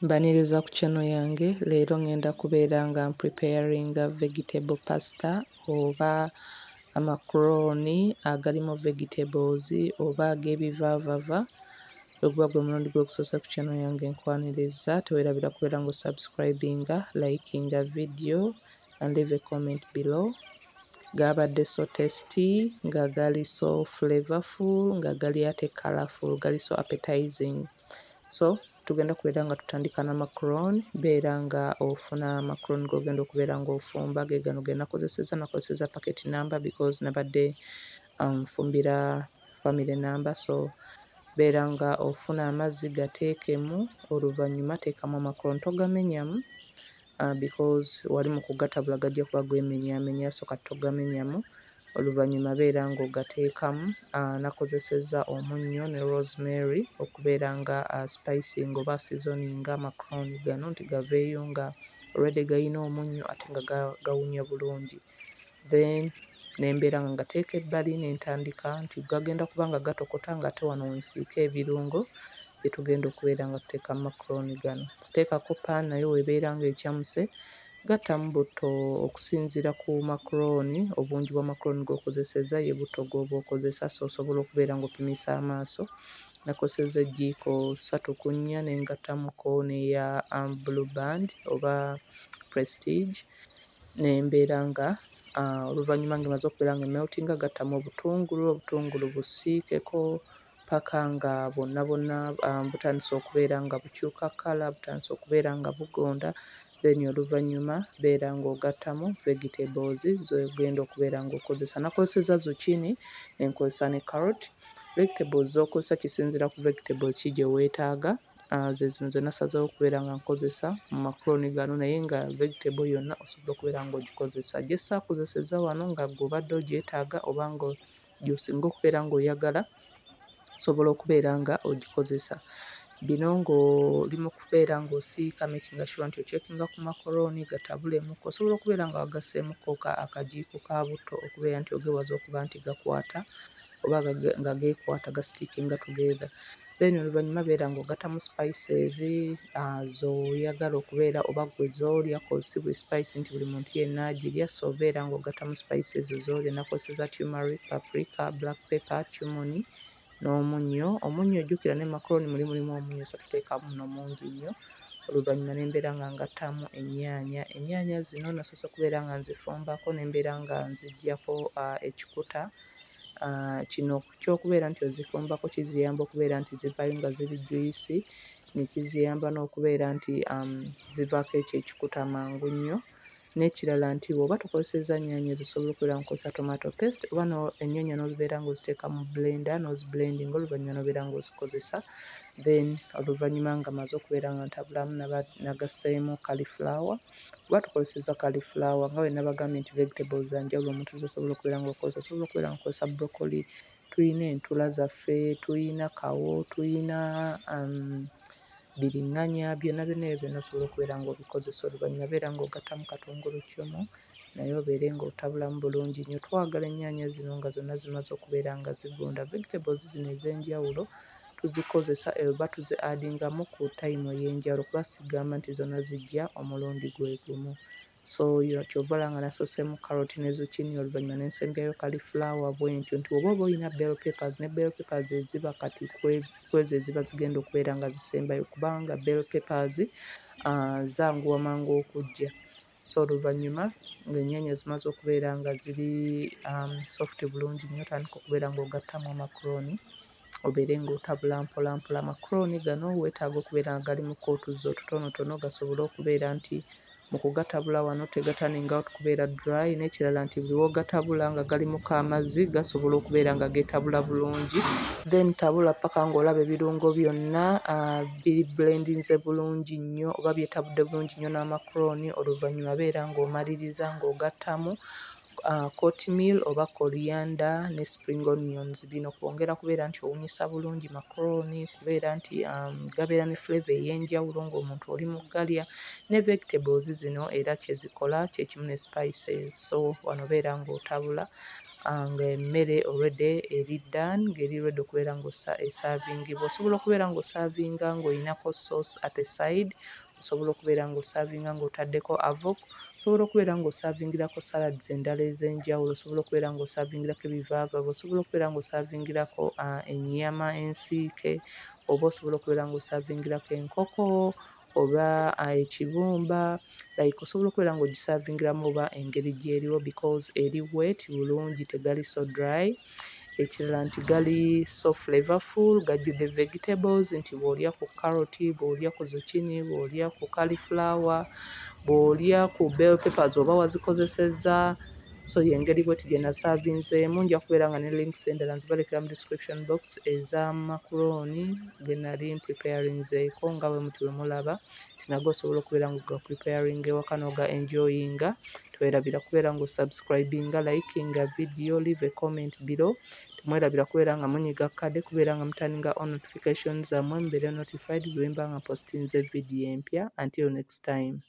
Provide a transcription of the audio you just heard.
Mbaniriza ku channel yange. Leero ngenda kubeera nga preparinga vegetable pasta oba amacoroni agalimu vegetables oba ag'ebivaavava. Oguba gwe mulundi gw'okusoose ku channel yange nkwaniriza. Teweerabira kubeera ng'osubscribinga, likinga video and leave a comment below. Gaabadde so tasty, nga gali so flavorful, nga gali ate colourful, gali so appetizing. So tugenda kubeera nga tutandika n'amacoroni. Beera nga ofuna amacoroni g'ogenda okubeera ng'ofumba. Ge gano ge nakozeseza packet number because nabadde nfumbira family number. So beera nga ofuna amazzi gateekemu, oluvannyuma teekamu amacoroni, togamenyamu because wali mu kugatabula gajja kuba gwemenyaamenya, so kati togamenyamu. Oluvannyuma beera ng'ogateekamu. Nakozesezza omunnyo ne rosemary okubeera nga spicing oba seasoning amacoroni gano nti gaveeyo nga already gayina omunnyo ate nga gawunya bulungi. Then ne mbeera nga ngateeka ebbali ne ntandika nti gagenda kuba nga gatokota ng'ate wano wensiika ebirungo bye tugenda okubeera nga tuteeka mu macoroni gano. Teekako pan nayo weebeera ng'ekyamuse. Gattamu butto okusinziira ku macoroni, obungi bwa macoroni g'okozesezza ye butto gw'oba okozesa, so osobola okubeera ng'opimisa amaaso. Nakozesezza eggiiko 3 ku 4 ne ngattamuko n'eya blue band oba prestige. Ne mbeera nga oluvannyuma ng'emaze okubeera nga meltinga gattamu obutungulu busiikeko paka nga bwonna butandise okubeera nga bukyuka kkala, butandise okubeera nga bugonda. Then oluvannyuma beera ng'ogattamu vegetables z'ogenda okubeera ng'okozesa. Nakozesezza zucchini ne nkozesa ne carrot. Vegetables z'okozesa kisinziira ku vegetables ki gye weetaaga. Ze zino ze nasazeewo okubeera nga nkozesa mu macoroni gano, naye nga vegetable yonna osobola okubeera ng'ogikozesa. Gye saakozesezza wano nga ggwe obadde ogyetaaga oba nga gy'osinga okubeera ng'oyagala, osobola okubeera nga ogikozesa. Bino ng'oli mu kubeera ng'osiika makinga sure nti ocheckinga ku macoroni gatabulemuko. Osobola okubeera nga wagasseemuko akajiiko ka butto okubeera nti ogewaza okuba nti gakwata oba nga geekwata gastickinga together. Then oluvannyuma beera ng'ogattamu spices z'oyagala okubeera oba ggwe z'olya cause si buli spice nti buli muntu yenna agirya, so beera ng'ogattamu spices z'olya. Nakozesezza turmeric, paprika, black pepper, cumin n'omunnyo. Omunnyo ojjukira ne macoroni mulimu omunnyo, so tuteekamu muno mungi nnyo. Oluvannyuma ne mbeera nga ngattamu ennyaanya. Ennyaanya zino nasoose okubeera nga nzifumbako ne mbeera nga nziggyako ekikuta. Kino ky'okubeera nti ozifumbako kiziyamba okubeera nti zivaayo nga ziri juice, ne kiziyamba n'okubeera nti zivaako ekyo ekikuta mangu nnyo. N'ekirala nti bw'oba tokozesezza nnyaanya ezo osobola okubeera ng'okozesa tomato paste oba ennyaanya n'ozibeera ng'oziteeka mu blender n'oziblendinga, oluvannyuma n'obeera ng'ozikozesa. Then oluvannyuma nga maze okubeera nga ntabulamu nagasseemu cauliflower. Bw'oba tukozesezza cauliflower nga bwe nabagambye nti vegetables za njawulo omuntu z'osobola okubeera ng'okozesa. Osobola okubeera ng'okozesa broccoli, tuyina entula zaffe, tuyina kawo, tuyina biriŋŋanya, byonna ebyo byonna osobola okubeera ng'obikozesa. Oluvannyuma beera ng'ogattamu katungulukyumu naye obeere ng'otabulamu bulungi nnyo. Twagala ennyaanya zino nga zonna zimaze okubeera nga zigonda. Vegetables zino ez'enjawulo tuzikozesa oba tuzi-addingamu ku time ey'enjawulo kuba sigamba nti zonna zijja omulundi gwe gumu. So ky'ova olaba nga nasooseemu carrot ne zucchini, oluvannyuma ne nsembyayo cauliflower bw'entyo nti oba oyina bell peppers, ne bell peppers eziba kati kwezo eziba zigenda okubeera nga zisembayo kubanga bell peppers zanguwa mangu okujja. So oluvannyuma ng'ennyaanya zimaze okubeera nga ziri soft bulungi nnyo, otandika okubeera ng'ogattamu amacoroni obeere ng'otabula mpola mpola. Amacoroni gano weetaaga okubeera nga gali mu kootuzi otutonotono gasobole okubeera nti mu kugatabula wano tegatturning out kubeera dry, n'ekirala nti buli w'ogatabula nga galimuko amazzi gasobola okubeera nga geetabula bulungi. Then tabula paka ng'olaba ebirungo byonna biri blendinze bulungi nnyo oba byetabudde bulungi nnyo n'amacoroni. Oluvannyuma beera ng'omaliriza ng'ogattamu oatmeal oba coriander ne spring onions. Bino kwongera kubeera nti owunyisa bulungi macaroni, kubeera nti gabeera ne flavour ey'enjawulo ng'omuntu oli mu galya, ne vegetables zino era kye zikola kye kimu ne spices. So wano beera ng'otabula ng'emmere already eri done, ng'eri ready okubeera ng'esaavingibwa. Osobola okubeera ng'osaavinga ng'oyinako sauce at a side, osobola okubeera ng'osaavinga ng'otaddeko avoko, osobola okubeera ng'osaavingirako salads endala ez'enjawulo, osobola okubeera ng'osaavingirako ebivaava, osobola okubeera ng'osaavingirako ennyama ensiike, oba osobola okubeera ng'osaavingirako enkoko oba ekibumba, like osobola okubeera ng'ogisaavingiramu oba engeri gy'eriwo because eri wet bulungi, tegali so dry. Ekirala nti gali so flavorful, gajjudde vegetables, nti bw'olya ku carrot, bw'olya ku zucchini, bw'olya ku cauliflower, bw'olya ku bell peppers oba wazikozesezza. So y'engeri bw'eti gye nasaavinzeemu. Nja kubeera nga ne links endala nzibalekera mu description box eza macaroni ge nali mpreparinzeeko nga bwe muti bwe mulaba, nti nago osobola okubeera ng'oga preparing ewaka n'oga enjoyinga. Twerabira kubeera ng'osubscribinga, likinga video, leave a comment below. Temwerabira kubeera nga munyiga kade, kubeera nga mutaninga on notifications zammwe, mubeere notified bwe mba nga postinze video empya. Until next time.